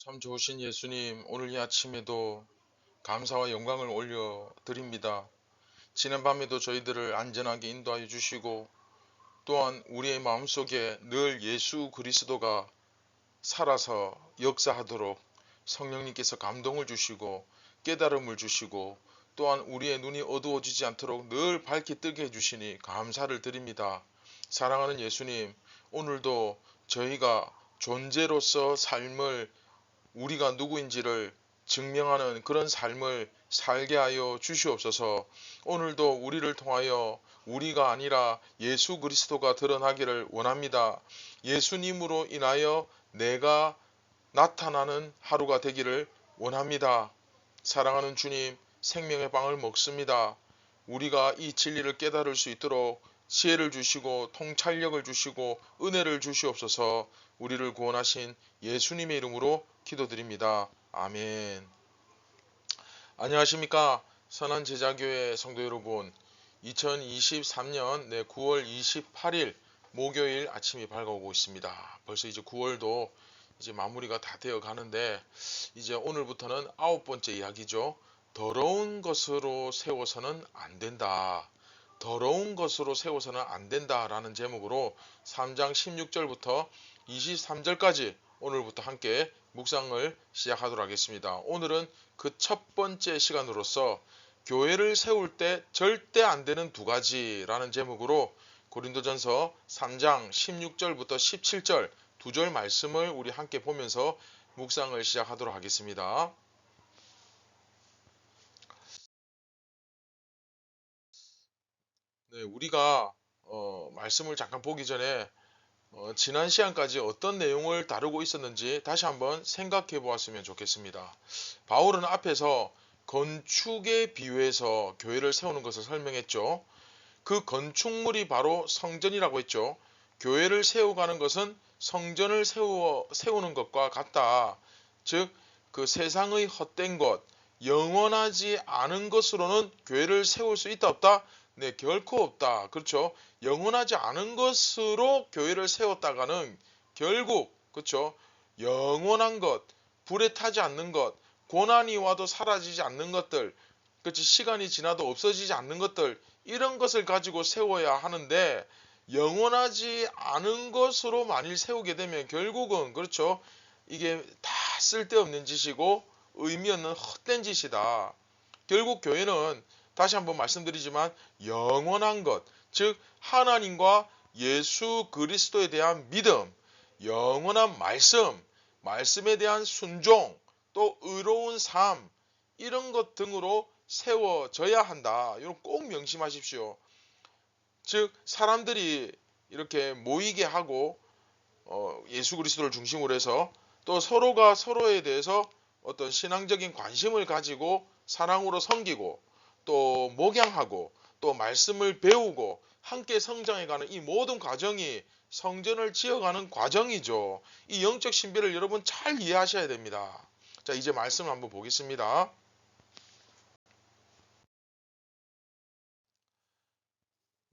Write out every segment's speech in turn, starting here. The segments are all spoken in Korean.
참 좋으신 예수님, 오늘 이 아침에도 감사와 영광을 올려드립니다. 지난밤에도 저희들을 안전하게 인도하여 주시고, 또한 우리의 마음속에 늘 예수 그리스도가 살아서 역사하도록 성령님께서 감동을 주시고 깨달음을 주시고, 또한 우리의 눈이 어두워지지 않도록 늘 밝게 뜨게 해주시니 감사를 드립니다. 사랑하는 예수님, 오늘도 저희가 존재로서 삶을, 우리가 누구인지를 증명하는 그런 삶을 살게 하여 주시옵소서. 오늘도 우리를 통하여 우리가 아니라 예수 그리스도가 드러나기를 원합니다. 예수님으로 인하여 내가 나타나는 하루가 되기를 원합니다. 사랑하는 주님, 생명의 빵을 먹습니다. 우리가 이 진리를 깨달을 수 있도록 지혜를 주시고 통찰력을 주시고 은혜를 주시옵소서. 우리를 구원하신 예수님의 이름으로 기도드립니다. 아멘. 안녕하십니까, 선한제자교회 성도 여러분. 2023년 9월 28일 목요일 아침이 밝아오고 있습니다. 벌써 이제 9월도 이제 마무리가 다 되어 가는데, 이제 오늘부터는 9번째 이야기죠. 더러운 것으로 세워서는 안 된다. 더러운 것으로 세워서는 안 된다라는 제목으로 3장 16절부터 23절까지 오늘부터 함께 묵상을 시작하도록 하겠습니다. 오늘은 그 첫 번째 시간으로서 교회를 세울 때 절대 안 되는 두 가지라는 제목으로 고린도전서 3장 16절부터 17절 두 절 말씀을 우리 함께 보면서 묵상을 시작하도록 하겠습니다. 네, 우리가 말씀을 잠깐 보기 전에 지난 시간까지 어떤 내용을 다루고 있었는지 다시 한번 생각해 보았으면 좋겠습니다. 바울은 앞에서 건축에 비유해서 교회를 세우는 것을 설명했죠. 그 건축물이 바로 성전이라고 했죠. 교회를 세워가는 것은 성전을 세우는 것과 같다. 즉, 그 세상의 헛된 것, 영원하지 않은 것으로는 교회를 세울 수 있다 없다? 네, 결코 없다. 그렇죠. 영원하지 않은 것으로 교회를 세웠다가는 결국, 그렇죠, 영원한 것, 불에 타지 않는 것, 고난이 와도 사라지지 않는 것들, 그렇지, 시간이 지나도 없어지지 않는 것들, 이런 것을 가지고 세워야 하는데, 영원하지 않은 것으로 만일 세우게 되면 결국은, 그렇죠, 이게 다 쓸데없는 짓이고 의미 없는 헛된 짓이다. 결국 교회는 다시 한번 말씀드리지만 영원한 것, 즉 하나님과 예수 그리스도에 대한 믿음, 영원한 말씀, 말씀에 대한 순종, 또 의로운 삶, 이런 것 등으로 세워져야 한다. 이런 꼭 명심하십시오. 즉 사람들이 이렇게 모이게 하고 예수 그리스도를 중심으로 해서 또 서로가 서로에 대해서 어떤 신앙적인 관심을 가지고 사랑으로 섬기고 또 목양하고 또 말씀을 배우고 함께 성장해가는 이 모든 과정이 성전을 지어가는 과정이죠. 이 영적 신비를 여러분 잘 이해하셔야 됩니다. 자, 이제 말씀을 한번 보겠습니다.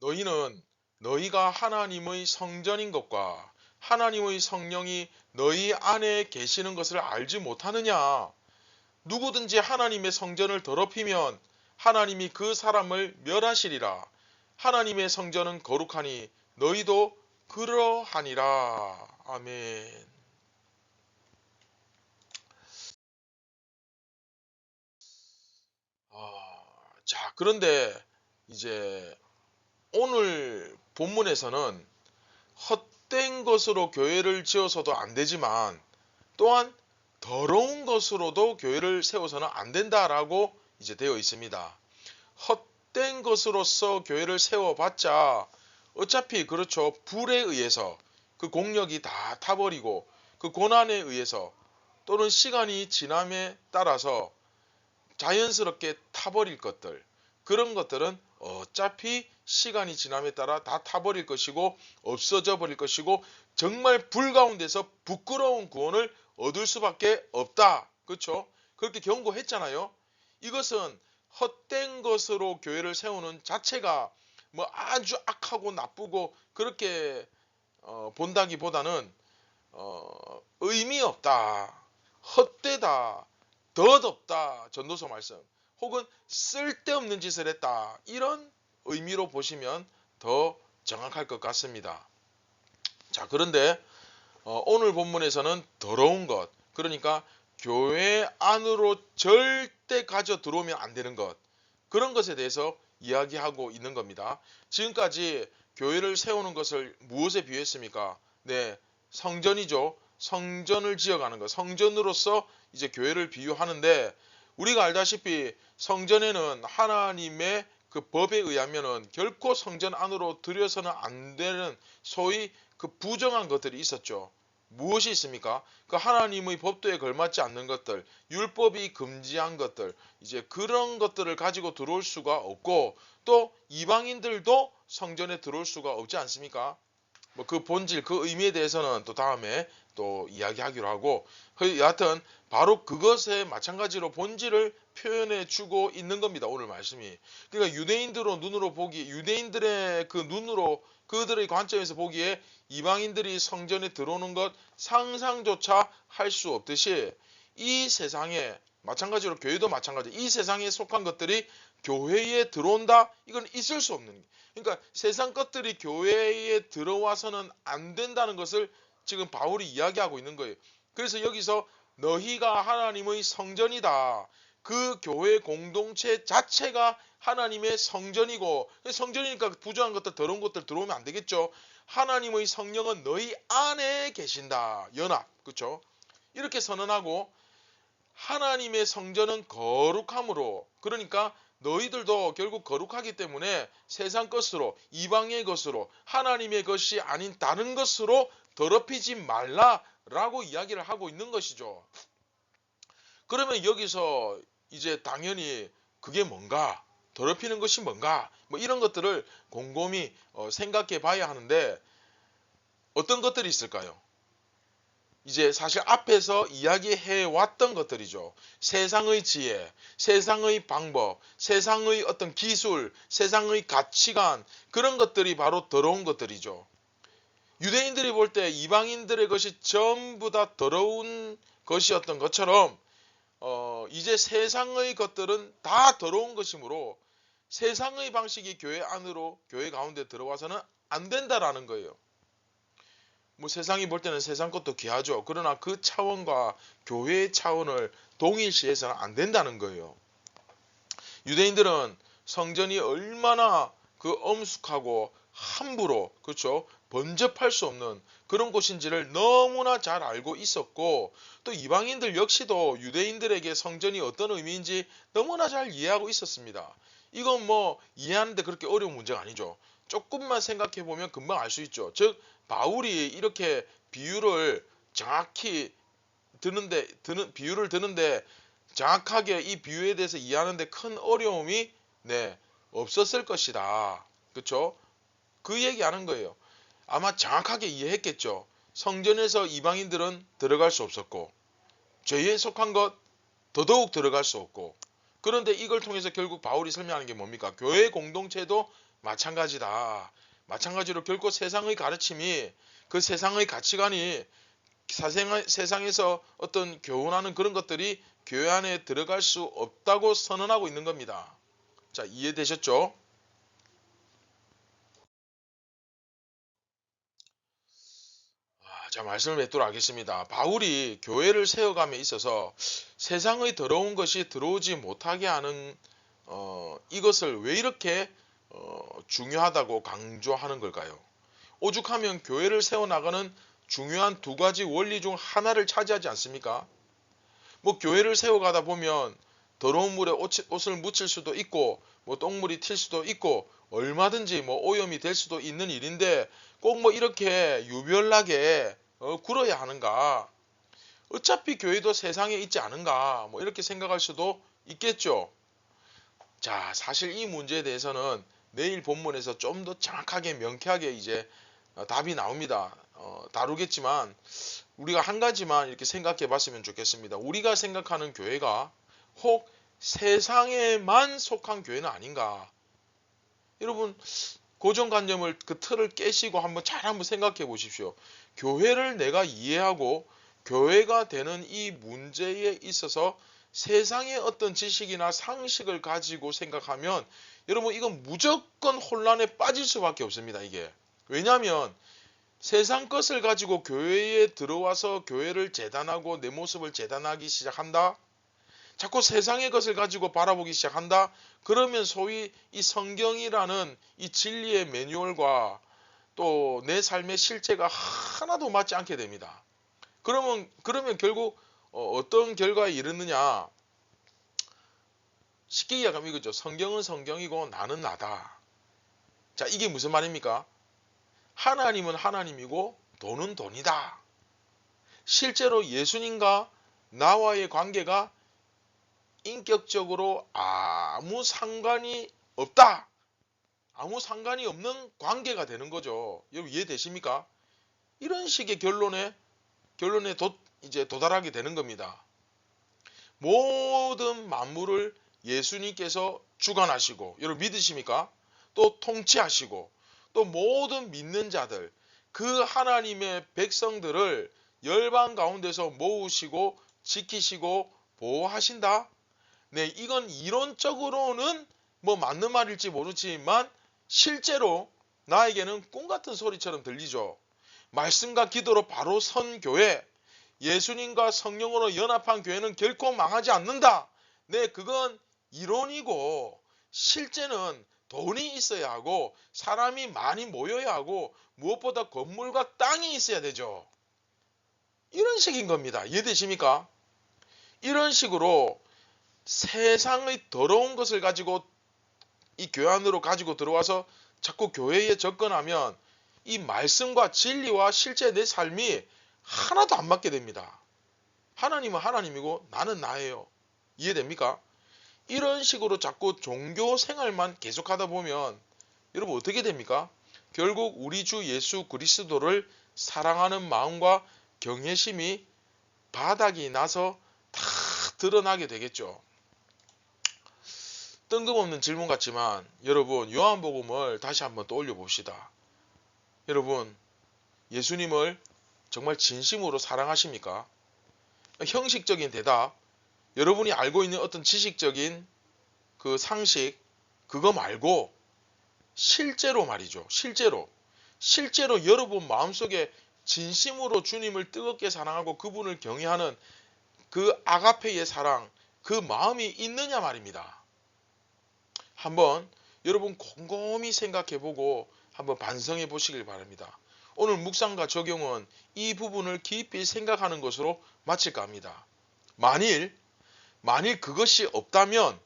너희는 너희가 하나님의 성전인 것과 하나님의 성령이 너희 안에 계시는 것을 알지 못하느냐? 누구든지 하나님의 성전을 더럽히면 하나님이 그 사람을 멸하시리라. 하나님의 성전은 거룩하니 너희도 그러하니라. 아멘. 자, 그런데 이제 오늘 본문에서는 헛된 것으로 교회를 지어서도 안 되지만 또한 더러운 것으로도 교회를 세워서는 안 된다라고 이제 되어 있습니다. 헛된 것으로서 교회를 세워봤자 어차피, 그렇죠, 불에 의해서 그 공력이 다 타버리고 그 고난에 의해서 또는 시간이 지남에 따라서 자연스럽게 타버릴 것들, 그런 것들은 어차피 시간이 지남에 따라 다 타버릴 것이고 없어져 버릴 것이고 정말 불 가운데서 부끄러운 구원을 얻을 수밖에 없다. 그렇죠? 그렇게 경고했잖아요. 이것은 헛된 것으로 교회를 세우는 자체가 뭐 아주 악하고 나쁘고 그렇게 본다기보다는 의미 없다. 헛되다, 덧없다, 전도서 말씀, 혹은 쓸데없는 짓을 했다, 이런 의미로 보시면 더 정확할 것 같습니다. 자, 그런데 오늘 본문에서는 더러운 것, 그러니까 교회 안으로 절대 가져 들어오면 안 되는 것, 그런 것에 대해서 이야기하고 있는 겁니다. 지금까지 교회를 세우는 것을 무엇에 비유했습니까? 네, 성전이죠. 성전을 지어가는 것, 성전으로서 이제 교회를 비유하는데, 우리가 알다시피 성전에는 하나님의 그 법에 의하면은 결코 성전 안으로 들여서는 안 되는 소위 그 부정한 것들이 있었죠. 무엇이 있습니까? 그 하나님의 법도에 걸맞지 않는 것들, 율법이 금지한 것들, 이제 그런 것들을 가지고 들어올 수가 없고, 또 이방인들도 성전에 들어올 수가 없지 않습니까? 뭐 그 본질, 그 의미에 대해서는 또 다음에 또 이야기하기로 하고, 여하튼 바로 그것에 마찬가지로 본질을 표현해 주고 있는 겁니다. 오늘 말씀이. 그러니까 유대인들의 그 눈으로, 그들의 관점에서 보기에 이방인들이 성전에 들어오는 것 상상조차 할 수 없듯이, 이 세상에 마찬가지로 교회도 마찬가지, 이 세상에 속한 것들이 교회에 들어온다, 이건 있을 수 없는, 그러니까 세상 것들이 교회에 들어와서는 안 된다는 것을 지금 바울이 이야기하고 있는 거예요. 그래서 여기서 너희가 하나님의 성전이다, 그 교회 공동체 자체가 하나님의 성전이고, 성전이니까 부정한 것들, 더러운 것들 들어오면 안 되겠죠. 하나님의 성령은 너희 안에 계신다, 연합, 그렇죠? 이렇게 선언하고, 하나님의 성전은 거룩함으로, 그러니까 너희들도 결국 거룩하기 때문에 세상 것으로, 이방의 것으로, 하나님의 것이 아닌 다른 것으로 더럽히지 말라라고 이야기를 하고 있는 것이죠. 그러면 여기서 이제 당연히 그게 뭔가, 더럽히는 것이 뭔가, 뭐 이런 것들을 곰곰이 생각해 봐야 하는데, 어떤 것들이 있을까요? 이제 사실 앞에서 이야기해 왔던 것들이죠. 세상의 지혜, 세상의 방법, 세상의 어떤 기술, 세상의 가치관, 그런 것들이 바로 더러운 것들이죠. 유대인들이 볼 때 이방인들의 것이 전부 다 더러운 것이었던 것처럼, 이제 세상의 것들은 다 더러운 것이므로 세상의 방식이 교회 안으로, 교회 가운데 들어와서는 안 된다라는 거예요. 뭐 세상이 볼 때는 세상 것도 귀하죠. 그러나 그 차원과 교회의 차원을 동일시해서는 안 된다는 거예요. 유대인들은 성전이 얼마나 그 엄숙하고 함부로, 그렇죠, 번접할 수 없는 그런 곳인지를 너무나 잘 알고 있었고, 또 이방인들 역시도 유대인들에게 성전이 어떤 의미인지 너무나 잘 이해하고 있었습니다. 이건 뭐 이해하는데 그렇게 어려운 문제가 아니죠. 조금만 생각해 보면 금방 알 수 있죠. 즉 바울이 이렇게 비유를 정확히 비유를 드는데 정확하게 이 비유에 대해서 이해하는데 큰 어려움이 없었을 것이다. 그렇죠? 그 얘기하는 거예요. 아마 정확하게 이해했겠죠. 성전에서 이방인들은 들어갈 수 없었고, 죄에 속한 것 더더욱 들어갈 수 없고, 그런데 이걸 통해서 결국 바울이 설명하는 게 뭡니까? 교회 공동체도 마찬가지다. 마찬가지로 결코 세상의 가르침이, 그 세상의 가치관이, 세상에서 어떤 교훈하는 그런 것들이 교회 안에 들어갈 수 없다고 선언하고 있는 겁니다. 자, 이해되셨죠? 자, 말씀을 맺도록 하겠습니다. 바울이 교회를 세워감에 있어서 세상의 더러운 것이 들어오지 못하게 하는 이것을 왜 이렇게 중요하다고 강조하는 걸까요? 오죽하면 교회를 세워나가는 중요한 두 가지 원리 중 하나를 차지하지 않습니까? 뭐 교회를 세워가다 보면 더러운 물에 옷을 묻힐 수도 있고, 뭐 똥물이 튈 수도 있고, 얼마든지 뭐 오염이 될 수도 있는 일인데 꼭 뭐 이렇게 유별나게 굴어야 하는가? 어차피 교회도 세상에 있지 않은가? 뭐 이렇게 생각할 수도 있겠죠. 자, 사실 이 문제에 대해서는 내일 본문에서 좀 더 정확하게 명쾌하게 이제 답이 나옵니다. 다루겠지만 우리가 한 가지만 이렇게 생각해 봤으면 좋겠습니다. 우리가 생각하는 교회가 혹 세상에만 속한 교회는 아닌가? 여러분, 고정관념을, 그 틀을 깨시고 한번 잘 한번 생각해 보십시오. 교회를 내가 이해하고 교회가 되는 이 문제에 있어서 세상의 어떤 지식이나 상식을 가지고 생각하면 여러분 이건 무조건 혼란에 빠질 수밖에 없습니다. 이게 왜냐하면 세상 것을 가지고 교회에 들어와서 교회를 재단하고 내 모습을 재단하기 시작한다. 자꾸 세상의 것을 가지고 바라보기 시작한다. 그러면 소위 이 성경이라는 이 진리의 매뉴얼과 또 내 삶의 실제가 하나도 맞지 않게 됩니다. 그러면 결국 어떤 결과에 이르느냐? 쉽게 이야기하면 이거죠. 성경은 성경이고 나는 나다. 자, 이게 무슨 말입니까? 하나님은 하나님이고 돈은 돈이다. 실제로 예수님과 나와의 관계가 인격적으로 아무 상관이 없다. 아무 상관이 없는 관계가 되는 거죠. 여러분 이해되십니까? 이런 식의 결론에 이제 도달하게 되는 겁니다. 모든 만물을 예수님께서 주관하시고, 여러분 믿으십니까? 또 통치하시고, 또 모든 믿는 자들, 그 하나님의 백성들을 열방 가운데서 모으시고 지키시고 보호하신다. 네, 이건 이론적으로는 뭐 맞는 말일지 모르지만 실제로 나에게는 꿈 같은 소리처럼 들리죠. 말씀과 기도로 바로 선 교회, 예수님과 성령으로 연합한 교회는 결코 망하지 않는다. 네, 그건 이론이고 실제는 돈이 있어야 하고 사람이 많이 모여야 하고 무엇보다 건물과 땅이 있어야 되죠. 이런 식인 겁니다. 이해되십니까? 이런 식으로 세상의 더러운 것을 가지고 이 교회 안으로 가지고 들어와서 자꾸 교회에 접근하면 이 말씀과 진리와 실제 내 삶이 하나도 안 맞게 됩니다. 하나님은 하나님이고 나는 나예요. 이해됩니까? 이런 식으로 자꾸 종교 생활만 계속하다 보면 여러분 어떻게 됩니까? 결국 우리 주 예수 그리스도를 사랑하는 마음과 경외심이 바닥이 나서 다 드러나게 되겠죠. 뜬금없는 질문 같지만 여러분 요한복음을 다시 한번 떠올려 봅시다. 여러분 예수님을 정말 진심으로 사랑하십니까? 형식적인 대답, 여러분이 알고 있는 어떤 지식적인 그 상식 그거 말고 실제로 말이죠. 실제로 여러분 마음속에 진심으로 주님을 뜨겁게 사랑하고 그분을 경외하는 그 아가페의 사랑, 그 마음이 있느냐 말입니다. 한번 여러분 곰곰이 생각해보고 한번 반성해 보시길 바랍니다. 오늘 묵상과 적용은 이 부분을 깊이 생각하는 것으로 마칠까 합니다. 만일 그것이 없다면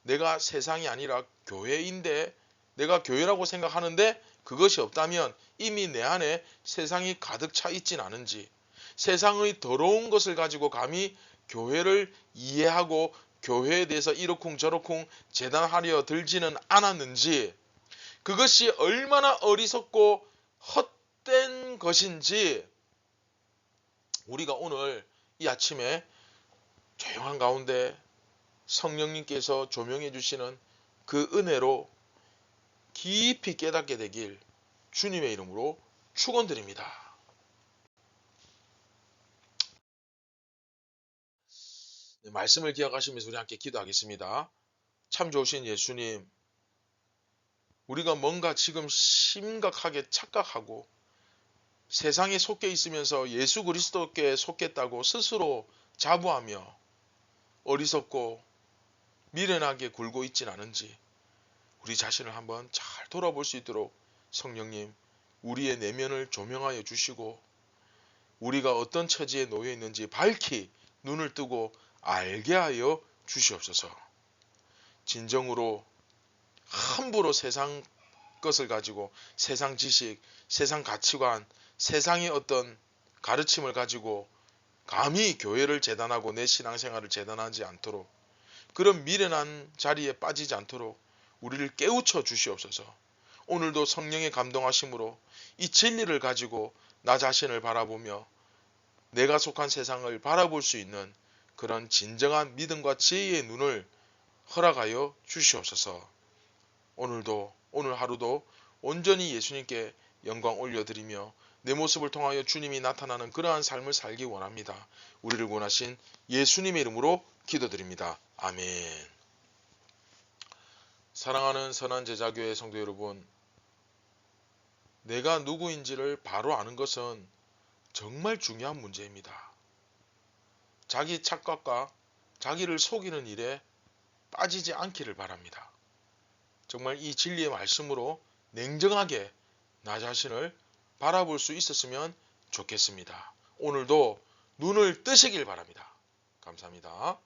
내가 세상이 아니라 교회인데 내가 교회라고 생각하는데 그것이 없다면 이미 내 안에 세상이 가득 차 있진 않은지, 세상의 더러운 것을 가지고 감히 교회를 이해하고 교회에 대해서 이러쿵 저러쿵 재단하려 들지는 않았는지, 그것이 얼마나 어리석고 헛된 것인지 우리가 오늘 이 아침에 조용한 가운데 성령님께서 조명해 주시는 그 은혜로 깊이 깨닫게 되길 주님의 이름으로 축원드립니다. 말씀을 기억하시면서 우리 함께 기도하겠습니다. 참 좋으신 예수님, 우리가 뭔가 지금 심각하게 착각하고 세상에 속해 있으면서 예수 그리스도께 속했다고 스스로 자부하며 어리석고 미련하게 굴고 있진 않은지 우리 자신을 한번 잘 돌아볼 수 있도록 성령님 우리의 내면을 조명하여 주시고 우리가 어떤 처지에 놓여 있는지 밝히 눈을 뜨고 알게 하여 주시옵소서. 진정으로 함부로 세상 것을 가지고 세상 지식, 세상 가치관, 세상의 어떤 가르침을 가지고 감히 교회를 재단하고 내 신앙생활을 재단하지 않도록 그런 미련한 자리에 빠지지 않도록 우리를 깨우쳐 주시옵소서. 오늘도 성령의 감동하심으로 이 진리를 가지고 나 자신을 바라보며 내가 속한 세상을 바라볼 수 있는 그런 진정한 믿음과 지혜의 눈을 허락하여 주시옵소서. 오늘 하루도 온전히 예수님께 영광 올려드리며 내 모습을 통하여 주님이 나타나는 그러한 삶을 살기 원합니다. 우리를 구원하신 예수님의 이름으로 기도드립니다. 아멘. 사랑하는 선한 제자교회 성도 여러분, 내가 누구인지를 바로 아는 것은 정말 중요한 문제입니다. 자기 착각과 자기를 속이는 일에 빠지지 않기를 바랍니다. 정말 이 진리의 말씀으로 냉정하게 나 자신을 바라볼 수 있었으면 좋겠습니다. 오늘도 눈을 뜨시길 바랍니다. 감사합니다.